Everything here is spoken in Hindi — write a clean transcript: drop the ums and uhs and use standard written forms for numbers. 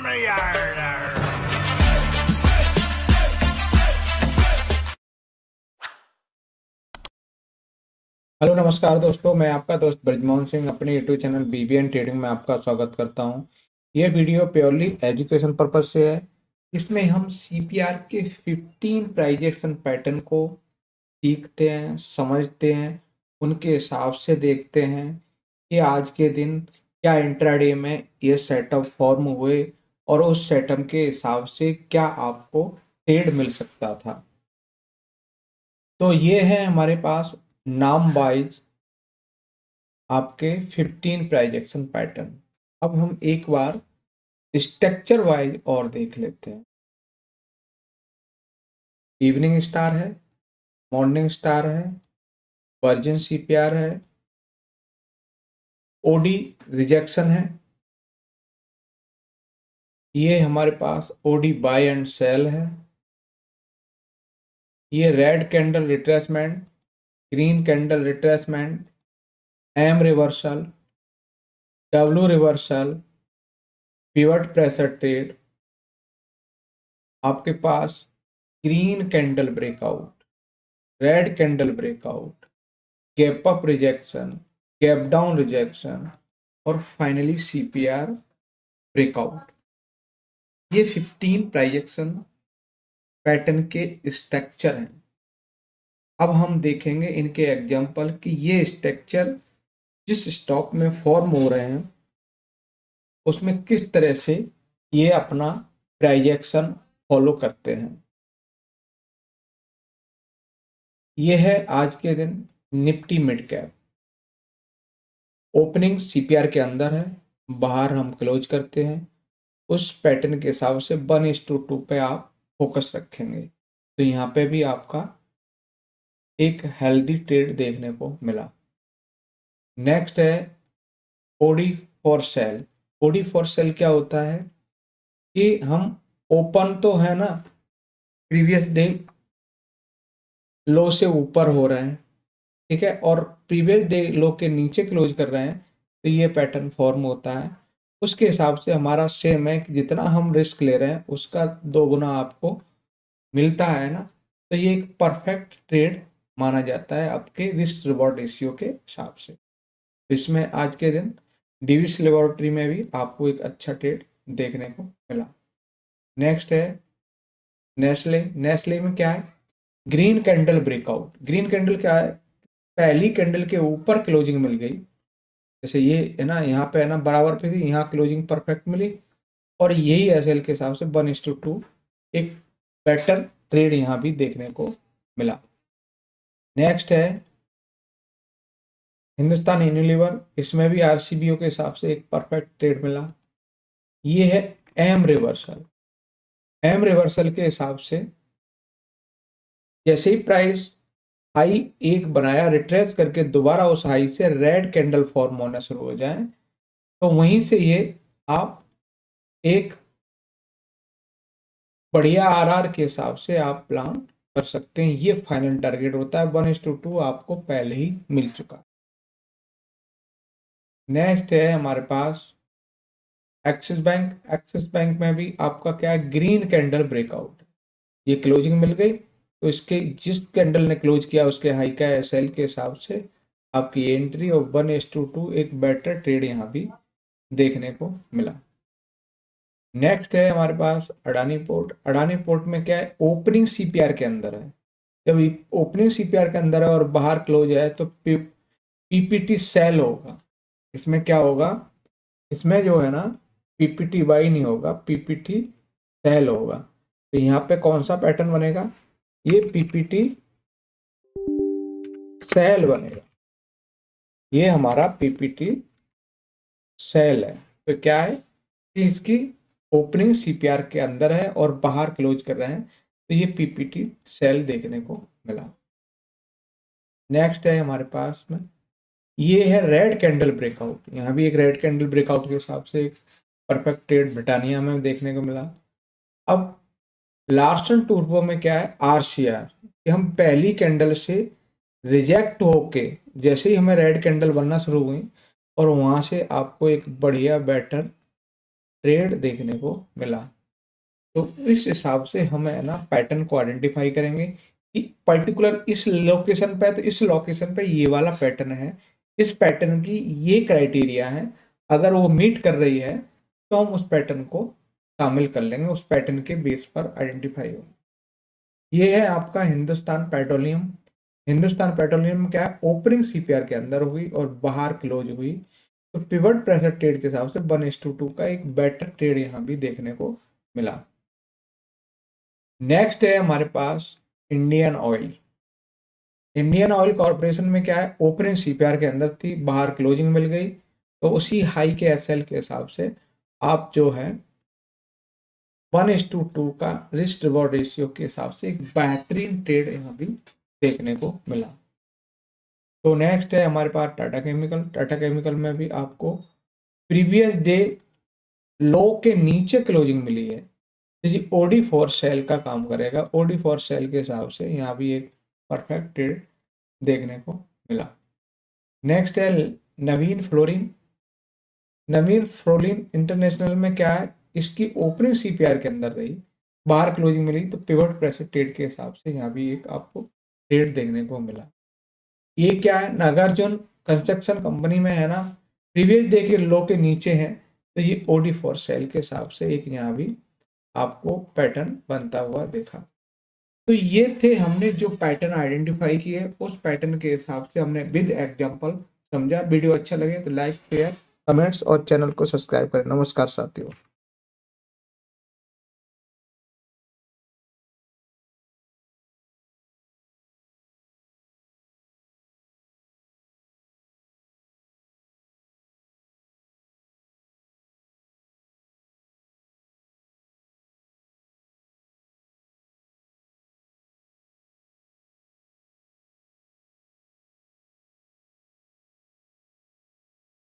हेलो नमस्कार दोस्तों, मैं आपका दोस्त ब्रजमोहन सिंह अपने यूट्यूब चैनल बीबीएन ट्रेडिंग में आपका स्वागत करता हूं। ये वीडियो प्योरली एजुकेशन पर्पज से है। इसमें हम सीपीआर के 15 प्राइज एक्शन पैटर्न को सीखते हैं, समझते हैं, उनके हिसाब से देखते हैं कि आज के दिन क्या इंट्राडे में ये सेटअप फॉर्म हुए और उस सेटअप के हिसाब से क्या आपको ट्रेड मिल सकता था। तो ये है हमारे पास नाम वाइज आपके 15 प्राइज एक्शन पैटर्न। अब हम एक बार स्ट्रक्चर वाइज और देख लेते हैं। इवनिंग स्टार है, मॉर्निंग स्टार है, वर्जिन सीपीआर है, ओडी रिजेक्शन है, ये हमारे पास ओडी बाय एंड सेल है, ये red candle retracement, green candle retracement, M reversal, W reversal, pivot pressure trade, आपके पास green candle breakout, red candle breakout, gap up rejection, gap down rejection और फाइनली सीपीआर ब्रेकआउट। ये 15 प्राइज एक्शन पैटर्न के स्ट्रक्चर हैं। अब हम देखेंगे इनके एग्जांपल कि ये स्ट्रक्चर जिस स्टॉक में फॉर्म हो रहे हैं उसमें किस तरह से ये अपना प्राइज एक्शन फॉलो करते हैं। ये है आज के दिन Nifty mid cap. Opening CPR के अंदर है, बाहर हम क्लोज करते हैं। उस पैटर्न के हिसाब से 1:2 पे आप फोकस रखेंगे तो यहाँ पे भी आपका एक हेल्दी ट्रेड देखने को मिला। नेक्स्ट है OD for sale. OD for sale क्या होता है कि हम ओपन तो है ना प्रीवियस डे लो से ऊपर हो रहे हैं, ठीक है, और प्रीवियस डे लो के नीचे क्लोज कर रहे हैं तो ये पैटर्न फॉर्म होता है। उसके हिसाब से हमारा सेम है कि जितना हम रिस्क ले रहे हैं उसका 2 गुना आपको मिलता है ना, तो ये एक परफेक्ट ट्रेड माना जाता है आपके रिस्क रिवॉर्ड रेशियो के हिसाब से। इसमें आज के दिन डिविस लेबोरेटरी में भी आपको एक अच्छा ट्रेड देखने को मिला। नेक्स्ट है नेस्ले। नेस्ले में क्या है, green candle breakout. Green candle क्या है, पहली कैंडल के ऊपर क्लोजिंग मिल गई, जैसे ये है ना, यहाँ पे है ना बराबर पे थी, यहाँ क्लोजिंग परफेक्ट मिली और यही एसएल के हिसाब से 1:2 एक बेटर ट्रेड यहाँ भी देखने को मिला। नेक्स्ट है हिंदुस्तान यूनिलीवर। इसमें भी आरसीबीओ के हिसाब से एक परफेक्ट ट्रेड मिला। ये है एम रिवर्सल। एम रिवर्सल के हिसाब से जैसे ही प्राइस हाई एक बनाया, रिट्रेस करके दोबारा उस हाई से रेड कैंडल फॉर्म होना शुरू हो जाए तो वहीं से ये आप एक बढ़िया आरआर के हिसाब से आप प्लान कर सकते हैं। ये फाइनल टारगेट होता है, 1:2 आपको पहले ही मिल चुका। नेक्स्ट है हमारे पास एक्सिस बैंक। एक्सिस बैंक में भी आपका क्या है, ग्रीन कैंडल ब्रेकआउट। ये क्लोजिंग मिल गई तो इसके जिस कैंडल ने क्लोज किया उसके हाई का एसएल के हिसाब से आपकी एंट्री और 1:2 एक बेटर ट्रेड यहाँ भी देखने को मिला। नेक्स्ट है हमारे पास अडानी पोर्ट। अडानी पोर्ट में क्या है, ओपनिंग सीपीआर के अंदर है। जब ओपनिंग सीपीआर के अंदर है और बाहर क्लोज है तो पीपीटी सेल होगा। इसमें क्या होगा, इसमें जो है ना पीपीटी बाई नहीं होगा, पीपीटी सेल होगा। तो यहाँ पे कौन सा पैटर्न बनेगा, ये पीपीटी सेल बनेगा। ये हमारा पीपीटी सेल है। तो क्या है कि इसकी ओपनिंग सीपीआर के अंदर है और बाहर क्लोज कर रहे हैं तो ये पीपीटी सेल देखने को मिला। नेक्स्ट है हमारे पास में ये है रेड कैंडल ब्रेकआउट। यहाँ भी एक रेड कैंडल ब्रेकआउट के हिसाब से एक परफेक्ट ट्रेड ब्रिटानिया में देखने को मिला। अब लार्सन टूर्बो में क्या है, आरसीआर, कि हम पहली कैंडल से रिजेक्ट होके जैसे ही हमें रेड कैंडल बनना शुरू हुई और वहाँ से आपको एक बढ़िया बेटर ट्रेड देखने को मिला। तो इस हिसाब से हम है ना पैटर्न को आइडेंटिफाई करेंगे कि पर्टिकुलर इस लोकेशन पे, तो इस लोकेशन पे ये वाला पैटर्न है, इस पैटर्न की ये क्राइटेरिया है, अगर वो मीट कर रही है तो हम उस पैटर्न को शामिल कर लेंगे, उस पैटर्न के बेस पर आइडेंटिफाई होंगे। ये है आपका हिंदुस्तान पेट्रोलियम। हिंदुस्तान पेट्रोलियम क्या है, ओपनिंग सीपीआर के अंदर हुई और बाहर क्लोज हुई, तो पिवट प्रेशर ट्रेड के हिसाब से 1:2 का एक बेटर ट्रेड यहाँ भी देखने को मिला। नेक्स्ट है हमारे पास Indian Oil. Indian Oil Corporation में क्या है, ओपनिंग सीपीआर के अंदर थी, बाहर क्लोजिंग मिल गई, तो उसी हाई के एसएल के हिसाब से आप जो है 1:2 का रिस्क रिवॉर्ड रेशियो के हिसाब से एक बेहतरीन ट्रेड यहाँ भी देखने को मिला। तो नेक्स्ट है हमारे पास टाटा केमिकल। टाटा केमिकल में भी आपको प्रीवियस डे लो के नीचे क्लोजिंग मिली है, तो ये ओडी फॉर सेल का काम करेगा। ओडी फॉर सेल के हिसाब से यहाँ भी एक परफेक्ट ट्रेड देखने को मिला। नेक्स्ट है नवीन फ्लोरिन। नवीन फ्लोरिन इंटरनेशनल में क्या है, इसकी ओपनिंग सीपीआर के अंदर रही, बाहर क्लोजिंग मिली, तो पिवट प्रेशर ट्रेड के हिसाब से यहाँ भी एक आपको ट्रेड देखने को मिला। ये क्या है, नागार्जुन कंस्ट्रक्शन कंपनी में है ना, प्रीवियस डे के लो के नीचे है, तो ये ओडी फॉर सेल के हिसाब से एक यहाँ भी आपको पैटर्न बनता हुआ देखा। तो ये थे हमने जो पैटर्न आइडेंटिफाई किए, उस पैटर्न के हिसाब से हमने विद एग्जांपल समझा। वीडियो अच्छा लगे तो लाइक, शेयर, कमेंट्स और चैनल को सब्सक्राइब करें। नमस्कार साथियों।